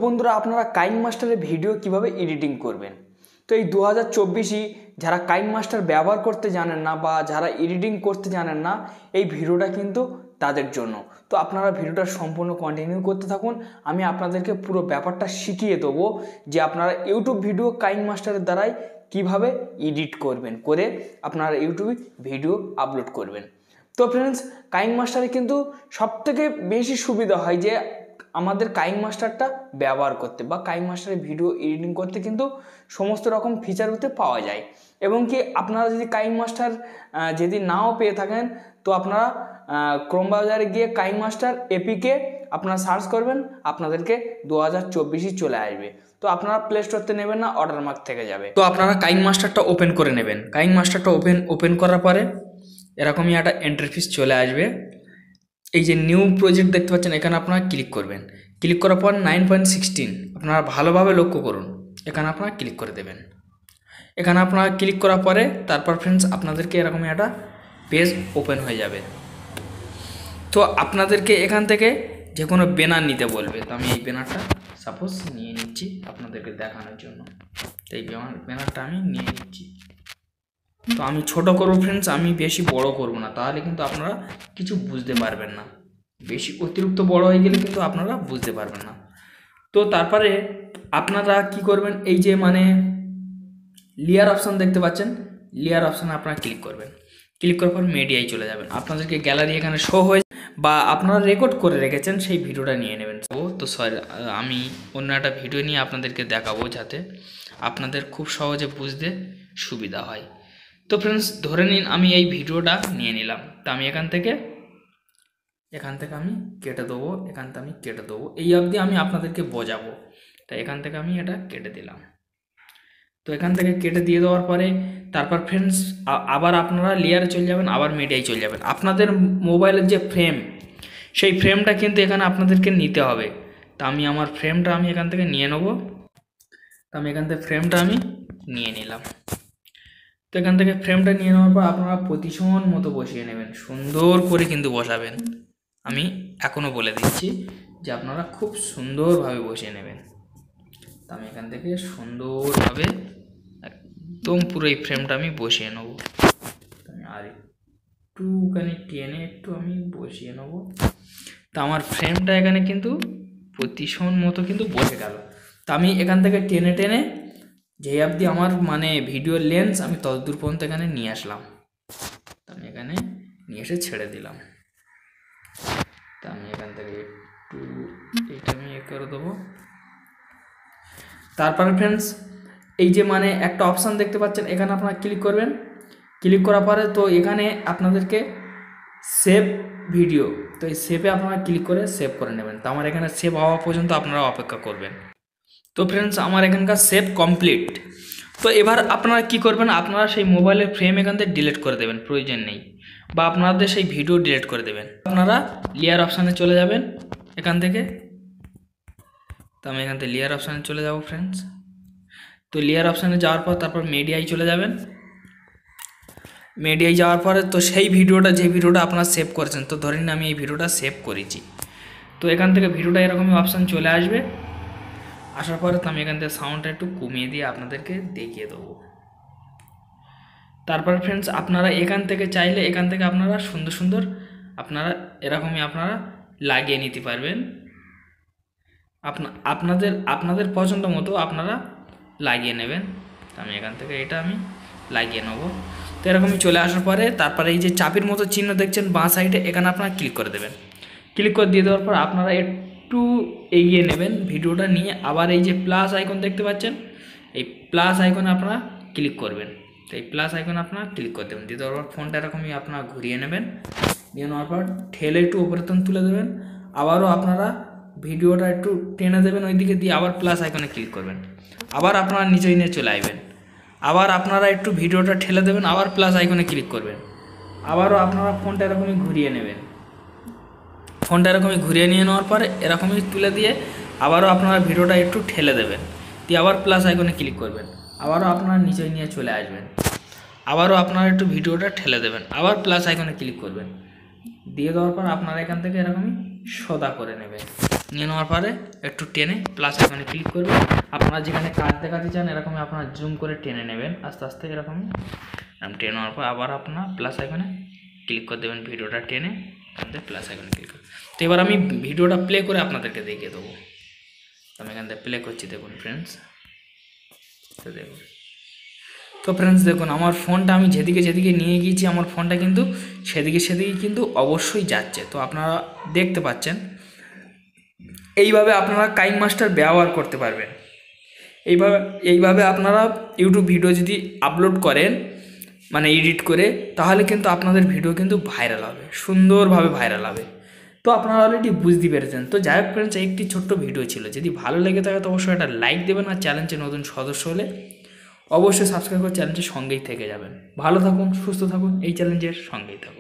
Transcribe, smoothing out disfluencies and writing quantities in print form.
বন্ধুরা আপনারা কাইনমাস্টারে ভিডিও কিভাবে এডিটিং করবেন। তো এই 2024ই যারা কাইনমাস্টার ব্যবহার করতে জানেন না বা যারা এডিটিং করতে জানেন না, এই ভিডিওটা কিন্তু তাদের জন্য। তো আপনারা ভিডিওটা সম্পূর্ণ কন্টিনিউ করতে থাকুন। আমি আপনাদেরকে পুরো ব্যাপারটা শিখিয়ে দেবো যে আপনারা ইউটিউব ভিডিও কাইনমাস্টারের দ্বারাই কিভাবে এডিট করবেন, করে আপনারা ইউটিউবে ভিডিও আপলোড করবেন। তো ফ্রেন্ডস, কাইনমাস্টারে কিন্তু সবথেকে বেশি সুবিধা হয় যে আমাদের কাইনমাস্টারটা ব্যবহার করতে বা কাইনমাস্টারে ভিডিও এডিটিং করতে কিন্তু সমস্ত রকম ফিচার হতে পাওয়া যায়। এবং কি আপনারা যদি কাইনমাস্টার যদি নাও পেয়ে থাকেন তো আপনারা ক্রোম ব্রাউজারে গিয়ে কাইনমাস্টার এপিকে আপনারা সার্চ করবেন, আপনাদেরকে 2024ই চলে আসবে। তো আপনারা প্লে স্টোরতে নেবেন না, ওয়াটারমার্ক থেকে যাবে। তো আপনারা কাইনমাস্টারটা ওপেন করে নেবেন। কাইনমাস্টারটা ওপেন করার পরে এরকমই একটা ইন্টারফেস চলে আসবে। এই যে নিউ প্রজেক্ট দেখতে পাচ্ছেন, এখানে আপনারা ক্লিক করবেন। ক্লিক করার পর 9.16 আপনারা ভালোভাবে লক্ষ্য করুন, এখানে আপনারা ক্লিক করে দেবেন। এখানে আপনারা ক্লিক করার পরে তারপর ফ্রেন্ডস আপনাদেরকে এরকমই একটা পেজ ওপেন হয়ে যাবে। তো আপনাদেরকে এখান থেকে যে কোনো ব্যানার নিতে বলবে। তো আমি এই ব্যানারটা সাপোজ নিয়ে নিচ্ছি আপনাদেরকে দেখানোর জন্য। তো এই ব্যানারটা আমি নিয়ে নিচ্ছি। তো আমি ছোট করব ফ্রেন্ডস, আমি বেশি বড় করব না, তাহলে কিন্তু আপনারা কিছু বুঝতে পারবেন না। বেশি অতিরিক্ত বড় হয়ে গেলে কিন্তু আপনারা বুঝতে পারবেন না। তো তারপরে আপনারা কি করবেন, এই যে লেয়ার অপশান দেখতে পাচ্ছেন, লেয়ার অপশানে আপনারা ক্লিক করবেন। ক্লিক করার পর মিডিয়ায় চলে যাবেন। আপনাদেরকে গ্যালারি এখানে শো হয়ে বা আপনারা রেকর্ড করে রেখেছেন সেই ভিডিওটা নিয়ে নেবেন। তো সরি, আমি অন্য একটা ভিডিও নিয়ে আপনাদেরকে দেখাবো যাতে আপনাদের খুব সহজে বুঝতে সুবিধা হয়। তো ফ্রেন্ডস ধরে নিন আমি এই ভিডিওটা নিয়ে নিলাম। তো আমি এখান থেকে আমি কেটে দেবো, এখান থেকে আমি কেটে দেবো। এই অবধি আমি আপনাদেরকে বোঝাবো। তাই এখান থেকে আমি এটা কেটে দিলাম। তো এখান থেকে কেটে দিয়ে দেওয়ার পরে তারপর ফ্রেন্ডস আবার আপনারা লেয়ারে চলে যাবেন, আবার মিডিয়ায় চলে যাবেন। আপনাদের মোবাইলের যে ফ্রেম, সেই ফ্রেমটা কিন্তু এখানে আপনাদেরকে নিতে হবে। তা আমি আমার ফ্রেমটা আমি এখান থেকে নিয়ে নেব। তো আমি এখান থেকে ফ্রেমটা আমি নিয়ে নিলাম। তো এখান থেকে ফ্রেমটা নিয়ে নেওয়ার পর আপনারা পজিশন মতো বসিয়ে নেবেন, সুন্দর করে কিন্তু বসাবেন। আমি এখনও বলে দিচ্ছি যে আপনারা খুব সুন্দরভাবে বসিয়ে নেবেন। তো আমি এখান থেকে সুন্দরভাবে একদম পুরো এই ফ্রেমটা আমি বসিয়ে নেব। আমি আর একটুখানি টেনে আমি বসিয়ে নেব। তো আমার ফ্রেমটা এখানে কিন্তু পজিশন মতো কিন্তু বসে গেল। তো আমি এখান থেকে টেনে যে অবধি আমার ভিডিওর লেন্স আমি ততদূর পর্যন্ত এখানে নিয়ে আসলাম। তো আমি এখানে নিয়ে এসে ছেড়ে দিলাম। তো আমি এখান থেকে একটু এটা আমি করে দেবো। তারপরে ফ্রেন্ডস এই যে একটা অপশান দেখতে পাচ্ছেন, এখানে আপনারা ক্লিক করবেন। ক্লিক করার পরে তো এখানে আপনাদেরকে সেভ ভিডিও, তো এই সেভে আপনারা ক্লিক করে সেভ করে নেবেন। তো আমার এখানে সেভ হওয়া পর্যন্ত আপনারা অপেক্ষা করবেন। তো ফ্রেন্ডস আমার এখানকার সেভ কমপ্লিট। তো এবার আপনারা কি করবেন, আপনারা সেই মোবাইলের ফ্রেম এখান থেকে ডিলিট করে দেবেন, প্রয়োজন নেই, বা আপনাদের সেই ভিডিও ডিলিট করে দেবেন। আপনারা লেয়ার অপশানে চলে যাবেন এখান থেকে। তো আমি এখান থেকে লেয়ার অপশানে চলে যাব ফ্রেন্ডস। তো লেয়ার অপশানে যাওয়ার পর তারপর মিডিয়ায় চলে যাবেন। মিডিয়ায় যাওয়ার পরে তো সেই ভিডিওটা, যে ভিডিওটা আপনারা সেভ করেছেন, তো ধরে নিন আমি এই ভিডিওটা সেভ করেছি। তো এখান থেকে ভিডিওটা এরকমই অপশান চলে আসবে। আসার পরে তো আমি এখান থেকে সাউন্ডটা একটু কমিয়ে দিয়ে আপনাদেরকে দেখিয়ে দেবো। তারপর ফ্রেন্ডস আপনারা এখান থেকে চাইলে এখান থেকে আপনারা সুন্দর সুন্দর আপনারা এরকমই আপনারা লাগিয়ে নিতে পারবেন। আপনাদের পছন্দ মতো আপনারা লাগিয়ে নেবেন। আমি এখান থেকে এটা আমি লাগিয়ে নেব। তো এরকমই চলে আসার পরে তারপরে এই যে চাবির মতো চিহ্ন দেখছেন বাঁ সাইডে, এখানে আপনারা ক্লিক করে দেবেন। ক্লিক করে দিয়ে দেওয়ার পর আপনারা একটু এগিয়ে নেবেন ভিডিওটা নিয়ে। আবার এই যে প্লাস আইকন দেখতে পাচ্ছেন, এই প্লাস আইকনে আপনারা ক্লিক করবেন। তো এই প্লাস আইকনে আপনারা ক্লিক করে দেবেন। দিয়ে দেওয়ার পর ফোনটা এরকমই আপনারা ঘুরিয়ে নেবেন। নিয়ে নেওয়ার পর ঠেলে একটু উপরে তুলে দেবেন। আবারও আপনারা ভিডিওটা একটু টেনে দেবেন ওইদিকে, দিয়ে আবার প্লাস আইকনে ক্লিক করবেন। আবার আপনারা নিচে নিয়ে চলে আসবেন। আবার আপনারা একটু ভিডিওটা ঠেলে দেবেন, আবার প্লাস আইকনে ক্লিক করবেন। আবারও আপনারা ফোনটা এরকমই ঘুরিয়ে নেবেন। ফোনটা এরকমই ঘুরিয়ে নিয়ে নেওয়ার পরে এরকমই তুলে দিয়ে আবারও আপনারা ভিডিওটা একটু ঠেলে দেবেন, দিয়ে আবার প্লাস আইকনে ক্লিক করবেন। আবারও আপনারা নিচে নিয়ে চলে আসবেন। আবারও আপনারা একটু ভিডিওটা ঠেলে দেবেন, আবার প্লাস আইকনে ক্লিক করবেন। দিয়ে দেওয়ার পর আপনারা এখান থেকে এরকমই সোজা করে নেবেন। নিয়ে নেওয়ার পরে একটু টেনে প্লাস আইকনে ক্লিক করবেন। আপনারা যেখানে কাজ দেখাতে চান এরকমই আপনারা জুম করে টেনে নেবেন আস্তে আস্তে, এরকমই টেনে নেওয়ার পর আবার আপনার প্লাস আইকনে ক্লিক করে দেবেন, ভিডিওটা টেনে আমাদের প্লাস আইকনে ক্লিক করবেন। তো এবার আমি ভিডিওটা প্লে করে আপনাদেরকে দেখিয়ে দেবো। আমি এখান থেকে প্লে করছি, দেখুন ফ্রেন্ডস। তো দেখুন, তো ফ্রেন্ডস দেখুন আমার ফোনটা আমি যেদিকে যেদিকে নিয়ে গিয়েছি আমার ফোনটা কিন্তু সেদিকে কিন্তু অবশ্যই যাচ্ছে। তো আপনারা দেখতে পাচ্ছেন, এইভাবে আপনারা কাইনমাস্টার ব্যবহার করতে পারবেন। এইভাবে আপনারা ইউটিউব ভিডিও যদি আপলোড করেন মানে এডিট করে, তাহলে কিন্তু আপনাদের ভিডিও কিন্তু ভাইরাল হবে, সুন্দরভাবে ভাইরাল হবে। তো আপনারা অলরেডি বুঝতে পেরেছেন। তো যাই হোক ফ্রেন্ডস, একটি ছোট্ট ভিডিও ছিল, যদি ভালো লেগে থাকে তো অবশ্যই একটা লাইক দেবেন, আর চ্যানেলটি নতুন সদস্য হলে অবশ্যই সাবস্ক্রাইব করে চ্যানেলটির সঙ্গেই থেকে যাবেন। ভালো থাকুন, সুস্থ থাকুন, এই চ্যালেঞ্জের সঙ্গেই থাকুন।